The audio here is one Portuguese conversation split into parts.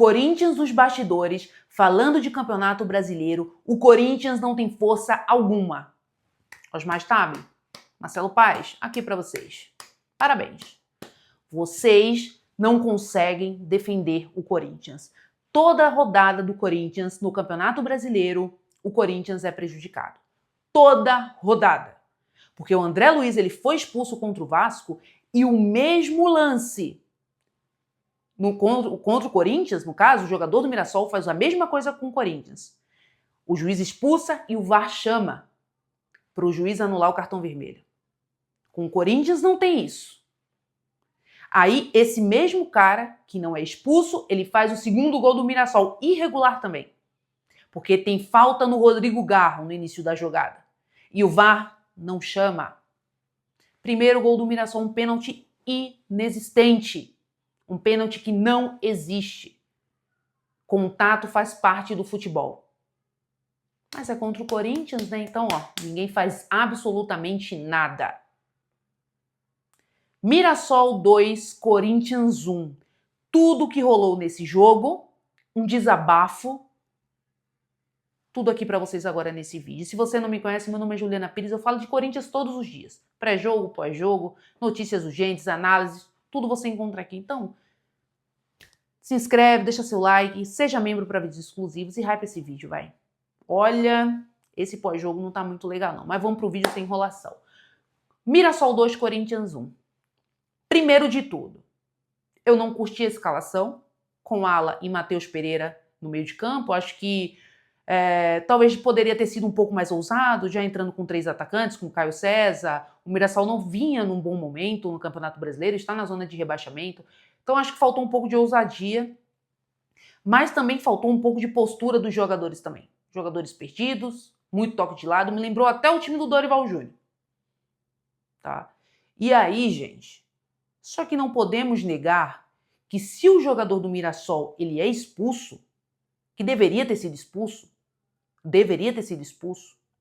Corinthians nos bastidores, falando de Campeonato Brasileiro, o Corinthians não tem força alguma. Osmar Stabile, Marcelo Paes, aqui para vocês. Parabéns. Vocês não conseguem defender o Corinthians. Toda rodada do Corinthians no Campeonato Brasileiro, o Corinthians é prejudicado. Toda rodada. Porque o André Luiz ele foi expulso contra o Vasco e o mesmo lance contra o Corinthians, no caso, o jogador do Mirassol faz a mesma coisa com o Corinthians. O juiz expulsa e o VAR chama para o juiz anular o cartão vermelho. Com o Corinthians não tem isso. Aí, esse mesmo cara, que não é expulso, ele faz o segundo gol do Mirassol, irregular também. Porque tem falta no Rodrigo Garro no início da jogada. E o VAR não chama. Primeiro gol do Mirassol, um pênalti inexistente. Um pênalti que não existe. Contato faz parte do futebol. Mas é contra o Corinthians, né? Então, ninguém faz absolutamente nada. Mirassol 2, Corinthians 1. Tudo que rolou nesse jogo, um desabafo. Tudo aqui para vocês agora nesse vídeo. Se você não me conhece, meu nome é Juliana Pires, eu falo de Corinthians todos os dias. Pré-jogo, pós-jogo, notícias urgentes, análises, tudo você encontra aqui. Então, se inscreve, deixa seu like, seja membro para vídeos exclusivos e hype esse vídeo, vai. Olha, esse pós-jogo não tá muito legal não, mas vamos pro vídeo sem enrolação. Mirassol 2, Corinthians 1. Primeiro de tudo, eu não curti a escalação com Ala e Matheus Pereira no meio de campo. Acho que talvez poderia ter sido um pouco mais ousado, já entrando com 3 atacantes, com Caio César. O Mirassol não vinha num bom momento no Campeonato Brasileiro, está na zona de rebaixamento. Então acho que faltou um pouco de ousadia, mas também faltou um pouco de postura dos jogadores também. Jogadores perdidos, muito toque de lado, me lembrou até o time do Dorival Júnior. Tá? E aí, gente, só que não podemos negar que se o jogador do Mirassol ele é expulso, que deveria ter sido expulso,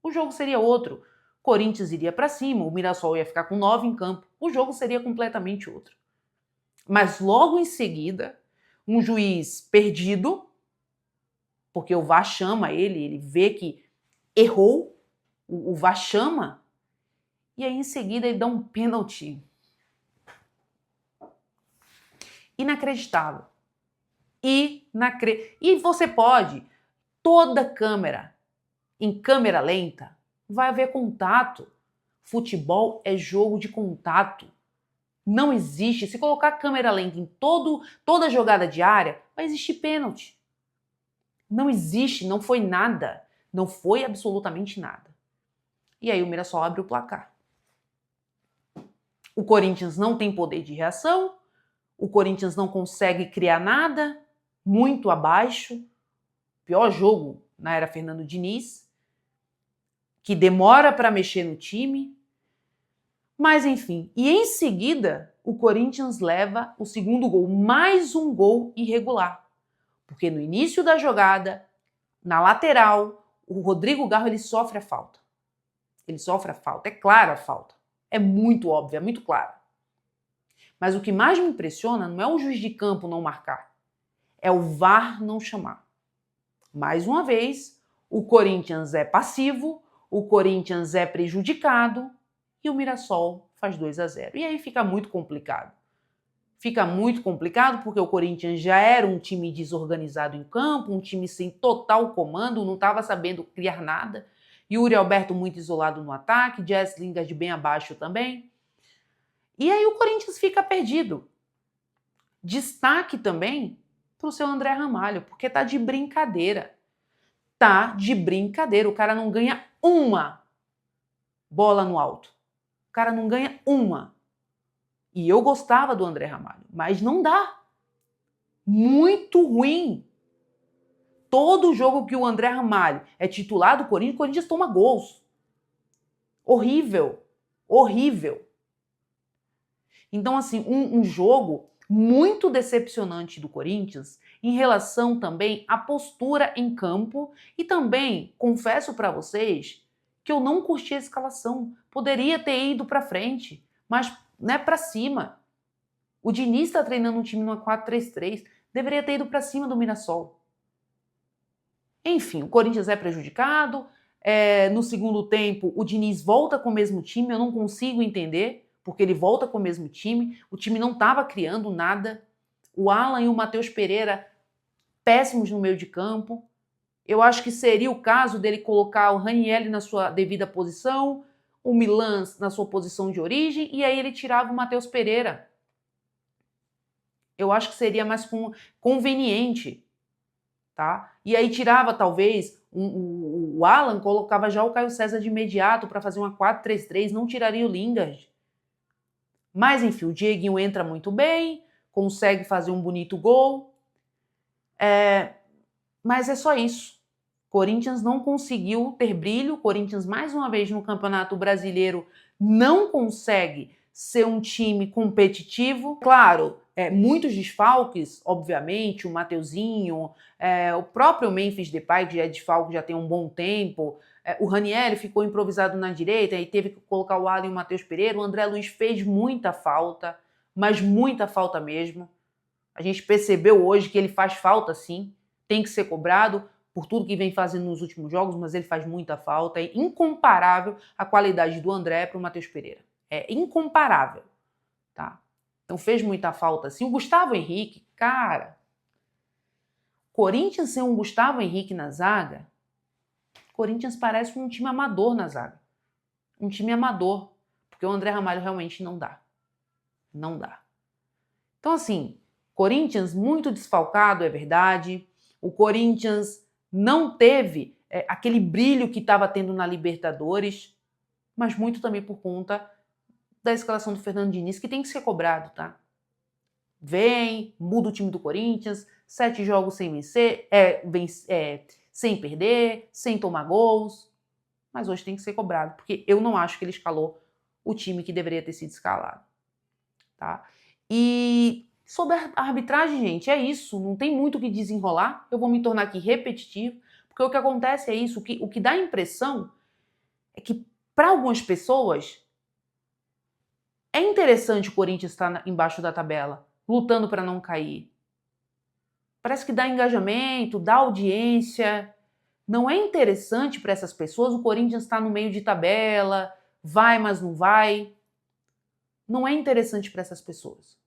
o jogo seria outro. Corinthians iria para cima, o Mirassol ia ficar com 9 em campo, o jogo seria completamente outro. Mas logo em seguida, um juiz perdido, porque o VAR chama ele vê que errou, o VAR chama, e aí em seguida ele dá um pênalti. Inacreditável. E você pode, toda câmera, em câmera lenta, vai haver contato. Futebol é jogo de contato. Não existe, se colocar câmera lenta em toda jogada de área, vai existir pênalti. Não existe, não foi nada. Não foi absolutamente nada. E aí o Mirassol abre o placar. O Corinthians não tem poder de reação, o Corinthians não consegue criar nada, muito abaixo. Pior jogo na era Fernando Diniz, que demora para mexer no time. Mas enfim, e em seguida o Corinthians leva o segundo gol, mais um gol irregular. Porque no início da jogada, na lateral, o Rodrigo Garro ele sofre a falta. É clara a falta. É muito óbvia, é muito clara. Mas o que mais me impressiona não é o juiz de campo não marcar, é o VAR não chamar. Mais uma vez, o Corinthians é passivo, o Corinthians é prejudicado e o Mirassol faz 2-0. E aí fica muito complicado. Fica muito complicado porque o Corinthians já era um time desorganizado em campo, um time sem total comando, não estava sabendo criar nada. Yuri Alberto muito isolado no ataque, Jess Lingard bem abaixo também. E aí o Corinthians fica perdido. Destaque também para o seu André Ramalho, porque tá de brincadeira. Tá de brincadeira. O cara não ganha uma bola no alto. O cara não ganha uma. E eu gostava do André Ramalho, mas não dá. Muito ruim. Todo jogo que o André Ramalho é titular do Corinthians, o Corinthians toma gols. Horrível. Horrível. Então, assim, um jogo muito decepcionante do Corinthians em relação também à postura em campo e também, confesso para vocês, que eu não curti a escalação. Poderia ter ido para frente, mas para cima. O Diniz está treinando um time numa 4-3-3. deveria ter ido para cima do Mirassol. Enfim, o Corinthians é prejudicado. No segundo tempo, o Diniz volta com o mesmo time. Eu não consigo entender, porque ele volta com o mesmo time. O time não estava criando nada. O Alan e o Matheus Pereira, péssimos no meio de campo. Eu acho que seria o caso dele colocar o Ranieri na sua devida posição, o Milan na sua posição de origem, e aí ele tirava o Matheus Pereira. Eu acho que seria mais conveniente, tá? E aí tirava, talvez, o Alan, colocava já o Caio César de imediato para fazer uma 4-3-3, não tiraria o Lingard. Mas, enfim, o Dieguinho entra muito bem, consegue fazer um bonito gol. Mas é só isso. Corinthians não conseguiu ter brilho. Corinthians, mais uma vez, no Campeonato Brasileiro, não consegue ser um time competitivo. Claro, muitos desfalques, obviamente, o Mateuzinho, o próprio Memphis Depay, que já é desfalque, já tem um bom tempo. O Ranieri ficou improvisado na direita e teve que colocar o Alan e o Matheus Pereira. O André Luiz fez muita falta, mas muita falta mesmo. A gente percebeu hoje que ele faz falta, sim. Tem que ser cobrado por tudo que vem fazendo nos últimos jogos, mas ele faz muita falta. É incomparável a qualidade do André para o Matheus Pereira. É incomparável, tá? Então fez muita falta, sim. O Gustavo Henrique, cara... Corinthians sem um Gustavo Henrique na zaga, Corinthians parece um time amador na zaga. Um time amador. Porque o André Ramalho realmente não dá. Não dá. Então, assim, Corinthians muito desfalcado, é verdade. O Corinthians não teve aquele brilho que estava tendo na Libertadores, mas muito também por conta da escalação do Fernando Diniz, que tem que ser cobrado, tá? Vem, muda o time do Corinthians, 7 jogos sem vencer, sem perder, sem tomar gols, mas hoje tem que ser cobrado, porque eu não acho que ele escalou o time que deveria ter sido escalado, tá? E sobre a arbitragem, gente, é isso, não tem muito o que desenrolar, eu vou me tornar aqui repetitivo, porque o que acontece é isso, o que dá a impressão é que para algumas pessoas é interessante o Corinthians estar embaixo da tabela, lutando para não cair. Parece que dá engajamento, dá audiência. Não é interessante para essas pessoas o Corinthians estar no meio de tabela, vai, mas não vai. Não é interessante para essas pessoas.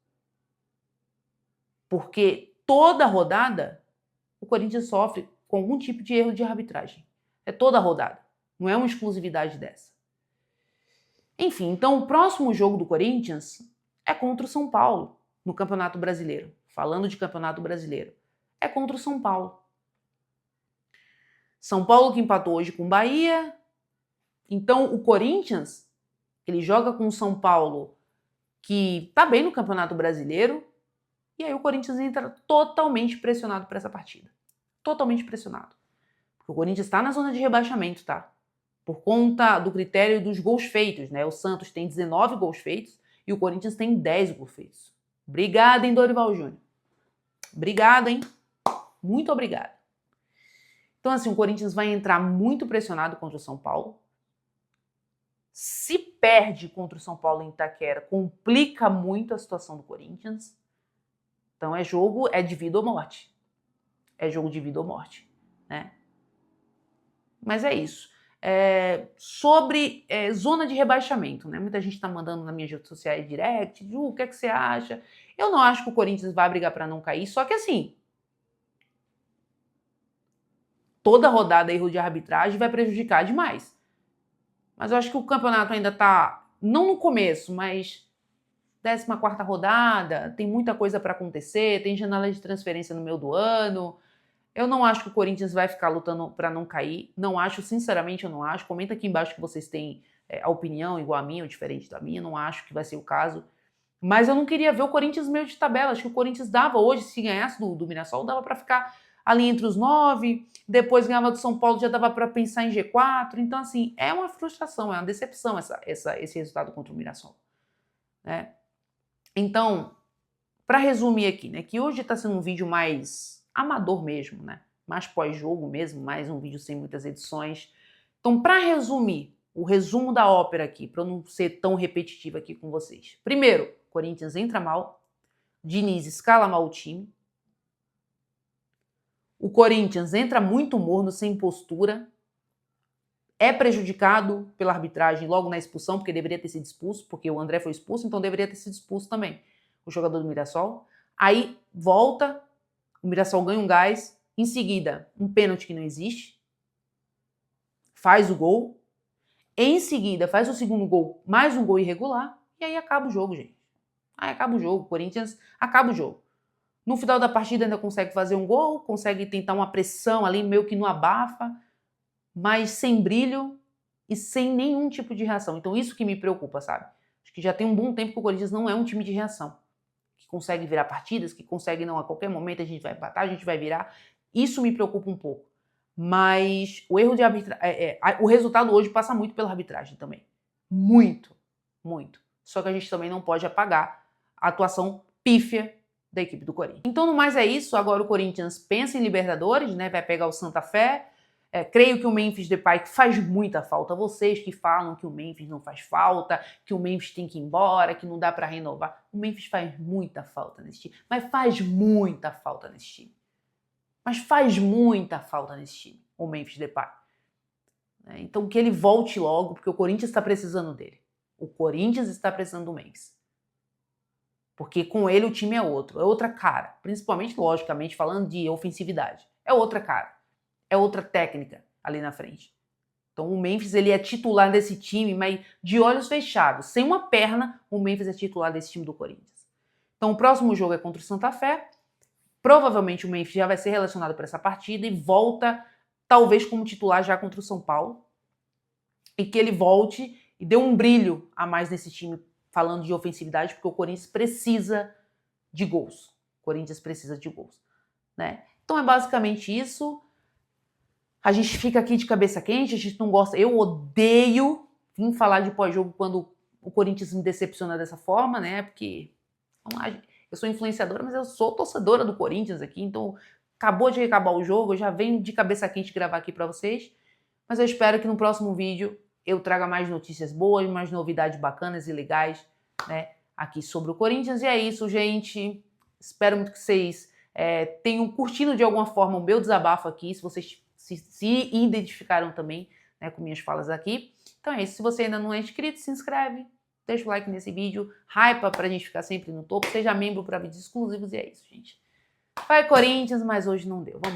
Porque toda rodada o Corinthians sofre com algum tipo de erro de arbitragem. É toda rodada. Não é uma exclusividade dessa. Enfim, então o próximo jogo do Corinthians é contra o São Paulo, no Campeonato Brasileiro. Falando de Campeonato Brasileiro. É contra o São Paulo. São Paulo que empatou hoje com o Bahia. Então o Corinthians, ele joga com o São Paulo que tá bem no Campeonato Brasileiro. E aí o Corinthians entra totalmente pressionado para essa partida. Totalmente pressionado. Porque o Corinthians está na zona de rebaixamento, tá? Por conta do critério dos gols feitos, né? O Santos tem 19 gols feitos e o Corinthians tem 10 gols feitos. Obrigada, hein, Dorival Júnior? Obrigada, hein? Muito obrigada. Então, assim, o Corinthians vai entrar muito pressionado contra o São Paulo. Se perde contra o São Paulo em Itaquera, complica muito a situação do Corinthians. Então, é de vida ou morte. É jogo de vida ou morte, né? Mas é isso. Sobre zona de rebaixamento, né? Muita gente está mandando nas minhas redes sociais direct, Ju, o que é que você acha? Eu não acho que o Corinthians vai brigar para não cair, só que assim, toda rodada erro de arbitragem vai prejudicar demais. Mas eu acho que o campeonato ainda está, não no começo, mas 14ª rodada, tem muita coisa para acontecer, tem janela de transferência no meio do ano. Eu não acho que o Corinthians vai ficar lutando para não cair. Não acho, sinceramente, eu não acho. Comenta aqui embaixo que vocês têm a opinião igual a minha ou diferente da minha. Não acho que vai ser o caso. Mas eu não queria ver o Corinthians meio de tabela. Acho que o Corinthians dava hoje, se ganhasse do Mirassol, dava para ficar ali entre os 9. Depois ganhava do São Paulo, já dava para pensar em G4. Então, assim, é uma frustração, é uma decepção esse resultado contra o Mirassol, né? Então, para resumir aqui, né, que hoje está sendo um vídeo mais amador mesmo, né? Mais pós-jogo mesmo, mais um vídeo sem muitas edições. Então, para resumir, o resumo da ópera aqui, para eu não ser tão repetitivo aqui com vocês. Primeiro, Corinthians entra mal, Diniz escala mal o time, O Corinthians entra muito morno, sem postura, é prejudicado pela arbitragem logo na expulsão, porque deveria ter sido expulso, porque o André foi expulso, então deveria ter sido expulso também, o jogador do Mirassol. Aí volta, o Mirassol ganha um gás, em seguida um pênalti que não existe, faz o gol, em seguida faz o segundo gol, mais um gol irregular, e aí acaba o jogo, gente. Aí acaba o jogo, o Corinthians acaba o jogo. No final da partida ainda consegue fazer um gol, consegue tentar uma pressão ali, meio que não abafa, mas sem brilho e sem nenhum tipo de reação. Então isso que me preocupa, sabe? Acho que já tem um bom tempo que o Corinthians não é um time de reação. Que consegue virar partidas, que consegue não, a qualquer momento a gente vai empatar, a gente vai virar. Isso me preocupa um pouco. Mas o erro de arbitragem, o resultado hoje passa muito pela arbitragem também. Muito, muito. Só que a gente também não pode apagar a atuação pífia da equipe do Corinthians. Então, no mais é isso. Agora o Corinthians pensa em Libertadores, né? Vai pegar o Santa Fé. Creio que o Memphis Depay faz muita falta. Vocês que falam que o Memphis não faz falta, que o Memphis tem que ir embora, que não dá pra renovar. O Memphis faz muita falta nesse time. Mas faz muita falta nesse time. Mas faz muita falta nesse time, o Memphis Depay. Então que ele volte logo, porque o Corinthians está precisando dele. O Corinthians está precisando do Memphis. Porque com ele o time é outro, é outra cara. Principalmente, logicamente, falando de ofensividade. É outra cara. É outra técnica ali na frente. Então o Memphis ele é titular desse time, mas de olhos fechados. Sem uma perna, o Memphis é titular desse time do Corinthians. Então o próximo jogo é contra o Santa Fé. Provavelmente o Memphis já vai ser relacionado para essa partida e volta, talvez como titular já contra o São Paulo. E que ele volte e dê um brilho a mais nesse time, falando de ofensividade, porque o Corinthians precisa de gols. O Corinthians precisa de gols, né? Então é basicamente isso. A gente fica aqui de cabeça quente, a gente não gosta. Eu odeio vir falar de pós-jogo quando o Corinthians me decepciona dessa forma, né? Porque, vamos lá, eu sou influenciadora, mas eu sou torcedora do Corinthians aqui, então acabou de acabar o jogo, eu já venho de cabeça quente gravar aqui pra vocês. Mas eu espero que no próximo vídeo eu traga mais notícias boas, mais novidades bacanas e legais, né, aqui sobre o Corinthians. E é isso, gente. Espero muito que vocês tenham curtido de alguma forma o meu desabafo aqui, se vocês se identificaram também, né, com minhas falas aqui. Então é isso. Se você ainda não é inscrito, se inscreve, deixa o like nesse vídeo, hypa pra gente ficar sempre no topo, seja membro para vídeos exclusivos e é isso, gente. Vai Corinthians, mas hoje não deu. Vamos